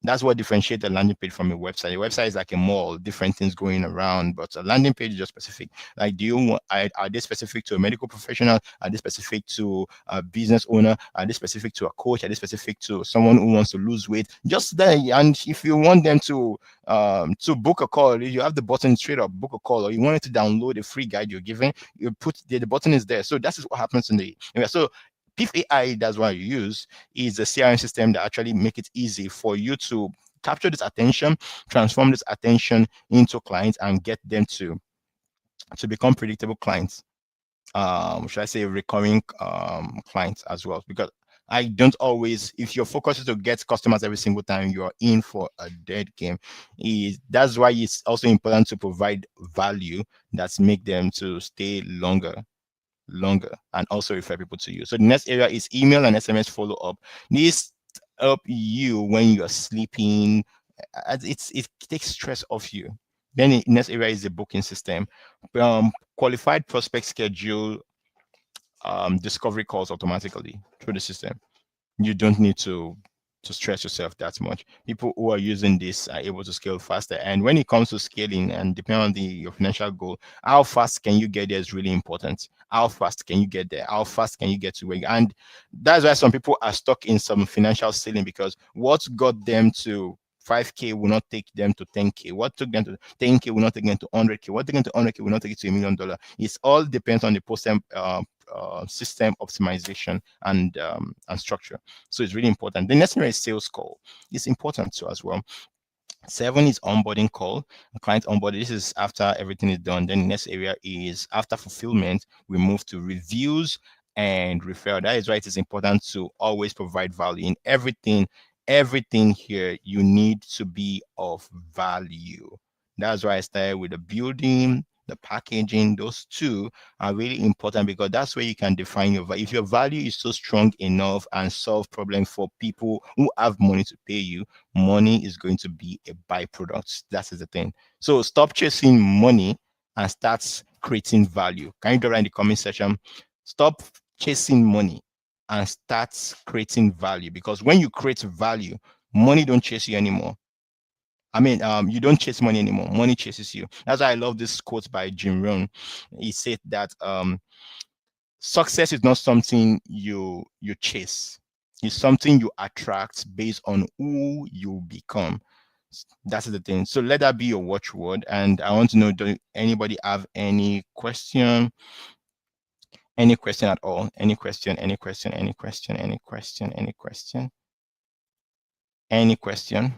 That's what differentiates a landing page from a website. A website is like a mall, different things going around, but a landing page is just specific. Like, do you want, are they specific to a medical professional? Are they specific to a business owner? Are they specific to a coach? Are they specific to someone who wants to lose weight? Just there. And if you want them to book a call, you have the button straight up, book a call, or you wanted to download a free guide you're given, you put the button is there. So that's what happens in the so PIF AI, that's what you use, is a CRM system that actually make it easy for you to capture this attention, transform this attention into clients, and get them to become predictable clients. Should I say recurring clients as well? Because I don't always, if your focus is to get customers every single time, you're in for a dead game. That's why it's also important to provide value that's make them to stay longer and also refer people to you. So the next area is email and SMS follow up. These help you when you're sleeping. It takes stress off you. Then the next area is the booking system. Qualified prospect schedule discovery calls automatically through the system. You don't need to stress yourself that much. People who are using this are able to scale faster. And when it comes to scaling, and depending on your financial goal, how fast can you get there is really important. How fast can you get there? How fast can you get to where? And that's why some people are stuck in some financial ceiling, because what got them to 5K will not take them to 10K. What took them to 10K will not take them to 100K. What took them to 100K will not take it to $1 million. It all depends on the post system optimization and structure. So it's really important. The next one is sales call. It's important too as well. 7 is onboarding call, client onboarding. This is after everything is done. Then the next area is after fulfillment, we move to reviews and referral. That is why it is important to always provide value in everything. Everything here, you need to be of value. That's why I started with the building, the packaging. Those two are really important, because that's where you can define your value. If your value is so strong enough and solve problems for people who have money to pay you, money is going to be a byproduct. That is the thing. So stop chasing money and start creating value. Can you drop that in the comment section? Stop chasing money and start creating value, because when you create value, money don't chase you anymore. I mean, you don't chase money anymore. Money chases you. That's why I love this quote by Jim Rohn. He said that success is not something you chase. It's something you attract based on who you become. That's the thing. So let that be your watchword. And I want to know, do anybody have any question? Any question at all? Any question? Any question? Any question? Any question? Any question? Any question?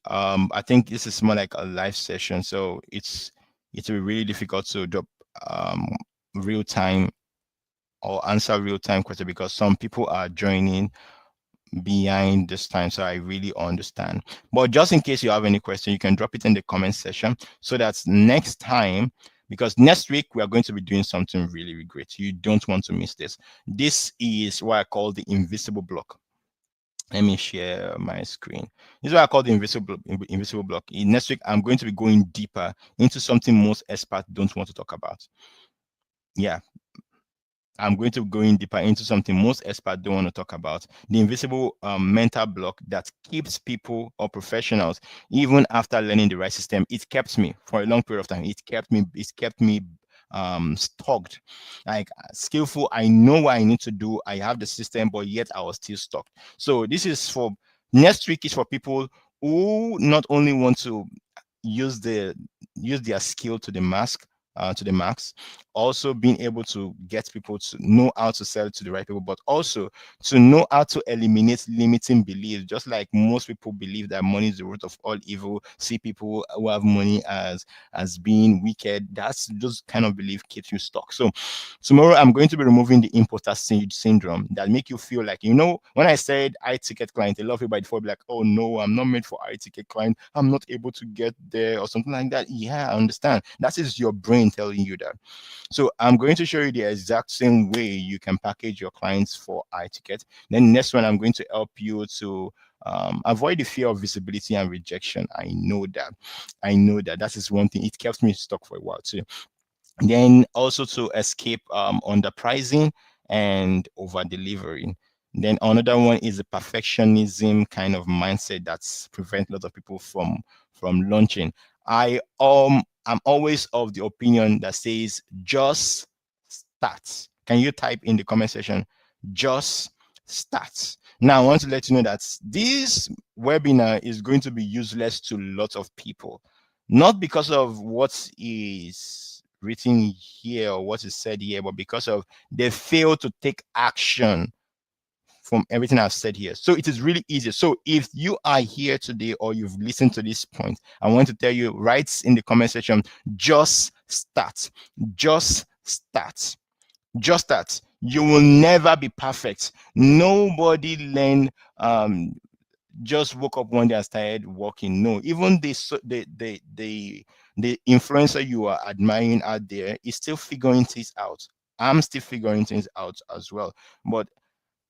I think this is more like a live session, so it's really difficult to drop real time or answer real time question, because some people are joining behind this time. So I really understand. But just in case you have any question, you can drop it in the comment section, so that next time, because next week we are going to be doing something really, really great. You don't want to miss this. This is what I call the invisible block. Let me share my screen. This is what I call the invisible block. Next week, I'm going to be going deeper into something most experts don't want to talk about. Yeah, I'm going to go in deeper into something most experts don't want to talk about. The invisible mental block that keeps people or professionals, even after learning the right system. It kept me for a long period of time. It kept me stuck, like skillful. I know what I need to do. I have the system, but yet I was still stuck. So this is for next week, is for people who not only want to use their skill to the mask, to the max. Also being able to get people to know how to sell to the right people, but also to know how to eliminate limiting beliefs. Just like most people believe that money is the root of all evil, see people who have money as being wicked. That's just kind of belief keeps you stuck. So tomorrow I'm going to be removing the imposter syndrome that make you feel like, when I said high ticket client, a lot of people by default be like, oh no, I'm not made for high ticket client, I'm not able to get there or something like that. Yeah, I understand. That is your brain telling you that. So I'm going to show you the exact same way you can package your clients for high ticket. Then next one, I'm going to help you to avoid the fear of visibility and rejection. I know that. That is one thing. It kept me stuck for a while too. Then also to escape underpricing and over delivering. Then another one is the perfectionism kind of mindset that's prevent a lot of people from launching. I'm always of the opinion that says just start. Can you type in the comment section just start? Now I want to let you know that this webinar is going to be useless to lots of people, not because of what is written here or what is said here, but because of they fail to take action from everything I've said here. So it is really easy. So if you are here today or you've listened to this point, I want to tell you, write in the comment section, just start. Just start. Just start. You will never be perfect. Nobody learn just woke up one day and started walking. No, even the influencer you are admiring out there is still figuring things out. I'm still figuring things out as well. But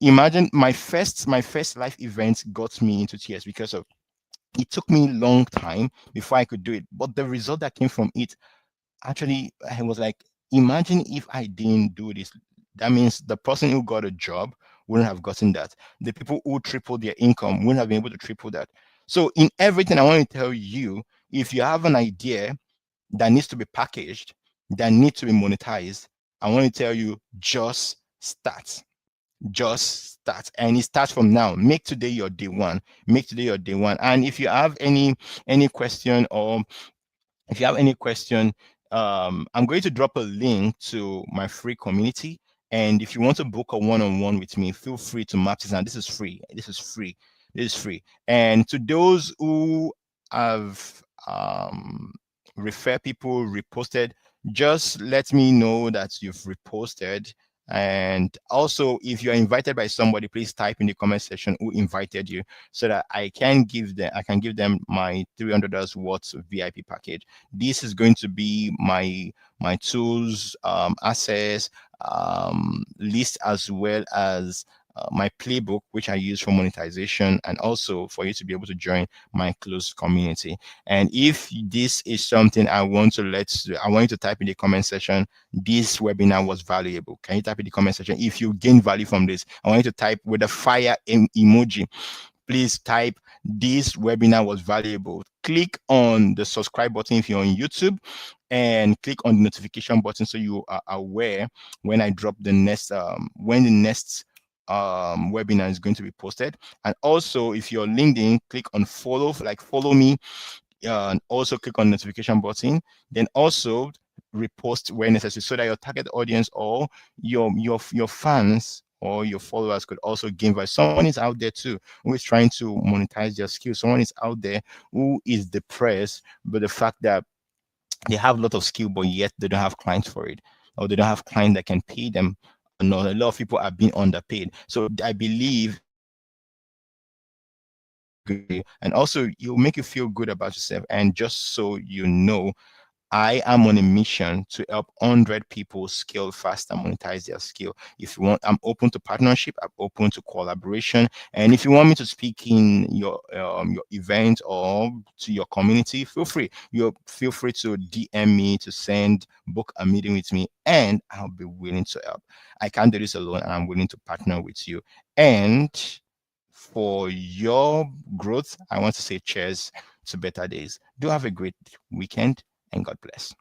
imagine my first life event got me into tears because of it took me a long time before I could do it. But the result that came from it, actually, I was like, imagine if I didn't do this. That means the person who got a job wouldn't have gotten that. The people who tripled their income wouldn't have been able to triple that. So in everything, I want to tell you, if you have an idea that needs to be packaged, that needs to be monetized, I want to tell you, just start. Just start, and it starts from now. Make today your day one. Make today your day one. And if you have any question, or if you have any question, I'm going to drop a link to my free community. And if you want to book a one-on-one with me, feel free to map this. And this is free. This is free. This is free. And to those who have refer people, reposted, just let me know that you've reposted. And also, if you're invited by somebody, please type in the comment section who invited you, so that I can give them my $300 worth VIP package. This is going to be my tools, access, list, as well as my playbook, which I use for monetization, and also for you to be able to join my close community. And if this is something I want you to type in the comment section, this webinar was valuable. Can you type in the comment section if you gain value from this? I want you to type with a fire emoji. Please type, this webinar was valuable. Click on the subscribe button if you're on YouTube, and click on the notification button so you are aware when I drop the next when the next webinar is going to be posted. And also, if you're LinkedIn, click on follow, like follow me, and also click on notification button. Then also repost where necessary, so that your target audience or your fans or your followers could also gain value. Someone is out there too who is trying to monetize their skills. Someone is out there who is depressed by the fact that they have a lot of skill, but yet they don't have clients for it, or they don't have clients that can pay them. No, a lot of people are being underpaid. So I believe and also it'll make you feel good about yourself. And just so you know, I am on a mission to help 100 people scale fast and monetize their skill. If you want, I'm open to partnership. I'm open to collaboration. And if you want me to speak in your event or to your community, feel free to DM me, to send, book a meeting with me, and I'll be willing to help. I can't do this alone, and I'm willing to partner with you. And for your growth, I want to say cheers to better days. Do have a great weekend, and God bless.